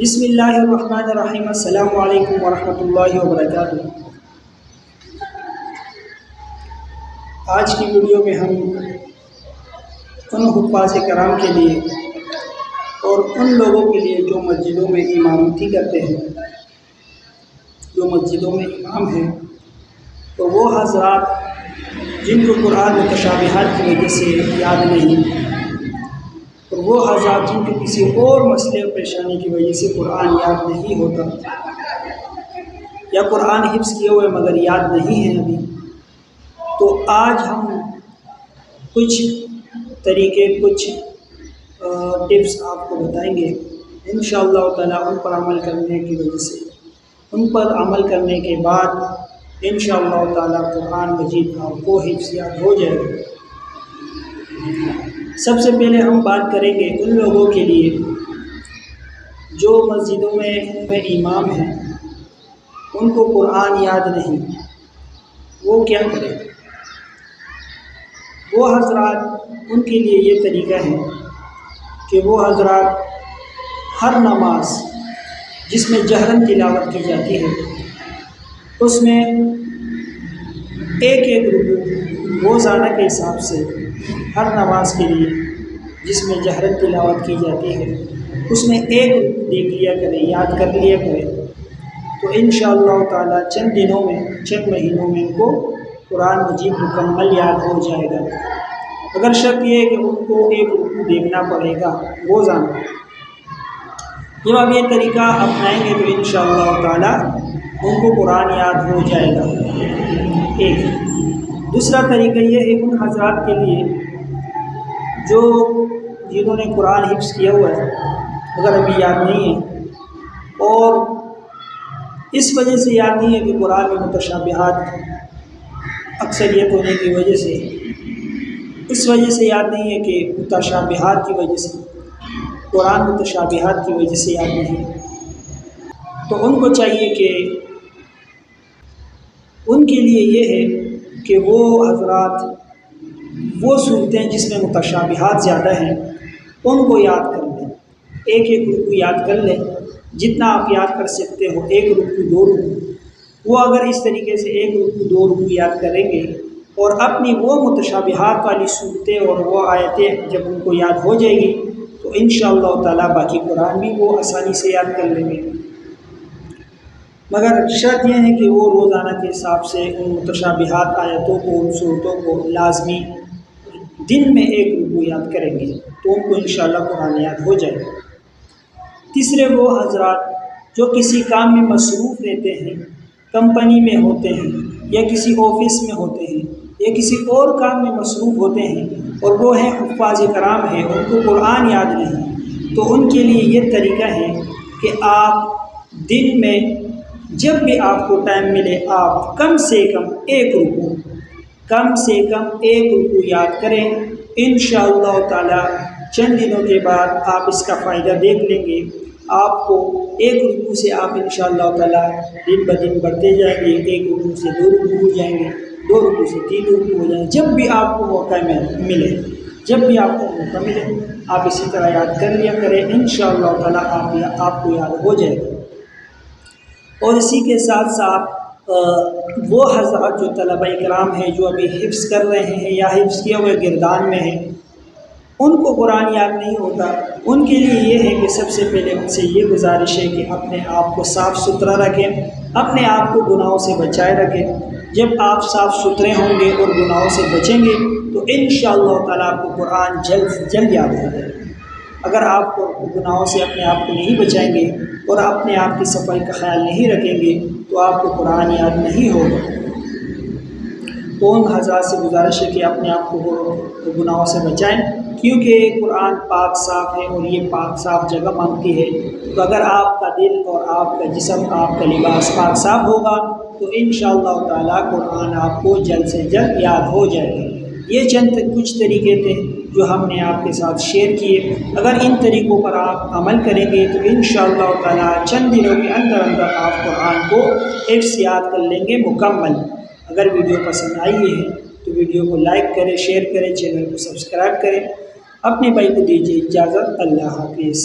بسم اللہ الرحمن الرحیم۔ السلام علیکم ورحمۃ اللہ وبرکاتہ۔ آج کی ویڈیو میں ہم ان حفاظ کرام کے لیے اور ان لوگوں کے لیے جو مسجدوں میں امامتی کرتے ہیں، جو مسجدوں میں امام ہیں، تو وہ حضرات جن کو قرآن متشابہات کی وجہ سے یاد نہیں، اور وہ حضرات جن کے کسی اور مسئلے اور پریشانی کی وجہ سے قرآن یاد نہیں ہوتا، یا قرآن حفظ کیے ہوئے مگر یاد نہیں ہے ابھی، تو آج ہم کچھ طریقے، کچھ ٹپس آپ کو بتائیں گے انشاءاللہ تعالیٰ۔ ان پر عمل کرنے کی وجہ سے، ان پر عمل کرنے کے بعد انشاءاللہ تعالیٰ قرآن مجید آپ کو حفظ یاد ہو جائے گا۔ سب سے پہلے ہم بات کریں گے ان لوگوں کے لیے جو مسجدوں میں امام ہیں، ان کو قرآن یاد نہیں، وہ کیا کریں؟ وہ حضرات، ان کے لیے یہ طریقہ ہے کہ وہ حضرات ہر نماز جس میں جہراً تلاوت کی جاتی ہے، اس میں ایک رکوع روزانہ کے حساب سے ہر نماز کے لیے جس میں جہراً تلاوت کی جاتی ہے، اس میں ایک رکوع دیکھ لیا کرے، یاد کر لیا کرے، تو انشاءاللہ تعالیٰ چند دنوں میں، چند مہینوں میں ان کو قرآن مجید مکمل یاد ہو جائے گا۔ اگر شرط یہ ہے کہ ان کو ایک رکوع دیکھنا پڑے گا روزانہ۔ جب آپ یہ طریقہ اپنائیں گے تو انشاءاللہ تعالیٰ ان کو قرآن یاد ہو جائے گا۔ ایک دوسرا طریقہ یہ ہے ان حضرات کے لیے جو جنہوں نے قرآن حفظ کیا ہوا ہے اگر ابھی یاد نہیں ہے، اور اس وجہ سے یاد نہیں ہے کہ قرآن میں متشابہات اکثریت ہونے کی وجہ سے، اس وجہ سے یاد نہیں ہے کہ متشابہات کی وجہ سے، قرآن متشابہات کی وجہ سے یاد نہیں ہے، تو ان کو چاہیے کہ ان کے لیے یہ ہے کہ وہ حضرات وہ صورتیں جس میں متشابہات زیادہ ہیں ان کو یاد کر لیں، ایک رکوع یاد کر لیں، جتنا آپ یاد کر سکتے ہو، ایک رکوع، دو رکوع۔ وہ اگر اس طریقے سے ایک رکوع، دو رکوع یاد کریں گے اور اپنی وہ متشابہات والی صورتیں اور وہ آیتیں جب ان کو یاد ہو جائے گی تو انشاءاللہ تعالیٰ باقی قرآن بھی وہ آسانی سے یاد کر لیں گے۔ مگر شرط یہ ہے کہ وہ روزانہ کے حساب سے ان متشابہات آیتوں کو، ان صورتوں کو لازمی دن میں ایک رکوع یاد کریں گے تو ان کو انشاءاللہ قرآن یاد ہو جائے گا۔ تیسرے وہ حضرات جو کسی کام میں مصروف رہتے ہیں، کمپنی میں ہوتے ہیں یا کسی آفس میں ہوتے ہیں یا کسی اور کام میں مصروف ہوتے ہیں، اور وہ ہیں حفاظ کرام ہیں، ان کو قرآن یاد نہیں، تو ان کے لیے یہ طریقہ ہے کہ آپ دن میں جب بھی آپ کو ٹائم ملے آپ کم سے کم ایک رکوع، کم سے کم ایک رکوع یاد کریں۔ انشاءاللہ تعالیٰ چند دنوں کے بعد آپ اس کا فائدہ دیکھ لیں گے۔ آپ کو ایک رکوع سے آپ انشاءاللہ تعالیٰ دن بدن بڑھتے جائیں گے، ایک رکوع سے دو رکوع ہو جائیں گے، دو رکوع سے تین رکوع ہو جائیں گے۔ جب بھی آپ کو موقع ملے، جب بھی آپ کو موقع ملے آپ اسی طرح یاد کر لیا کریں، انشاءاللہ تعالیٰ آپ کو یاد ہو جائے گا۔ اور اسی کے ساتھ ساتھ وہ حضرات جو طلبہ کرام ہیں جو ابھی حفظ کر رہے ہیں یا حفظ کیے ہوئے گردان میں ہیں، ان کو قرآن یاد نہیں ہوتا، ان کے لیے یہ ہے کہ سب سے پہلے ان سے یہ گزارش ہے کہ اپنے آپ کو صاف ستھرا رکھیں، اپنے آپ کو گناہوں سے بچائے رکھیں۔ جب آپ صاف ستھرے ہوں گے اور گناہوں سے بچیں گے تو انشاءاللہ تعالیٰ آپ کو قرآن جلد سے جلد یاد ہو جائے گا۔ اگر آپ کو گناہوں سے اپنے آپ کو نہیں بچائیں گے اور اپنے آپ کی صفائی کا خیال نہیں رکھیں گے تو آپ کو قرآن یاد نہیں ہوگا۔ تو ان حضرات سے گزارش ہے کہ اپنے آپ کو گناہوں سے بچائیں، کیونکہ قرآن پاک صاف ہے اور یہ پاک صاف جگہ مانگتی ہے۔ تو اگر آپ کا دل اور آپ کا جسم، آپ کا لباس پاک صاف ہوگا تو انشاءاللہ تعالیٰ قرآن آپ کو جلد سے جلد یاد ہو جائے گا۔ یہ چند کچھ طریقے تھے جو ہم نے آپ کے ساتھ شیئر کیے۔ اگر ان طریقوں پر آپ عمل کریں گے تو انشاءاللہ تعالیٰ چند دنوں کے اندر اندر آپ قرآن کو حفظ یاد کر لیں گے مکمل۔ اگر ویڈیو پسند آئی ہے تو ویڈیو کو لائک کریں، شیئر کریں، چینل کو سبسکرائب کریں۔ اپنے بھائی کو دیجیے اجازت۔ اللہ حافظ۔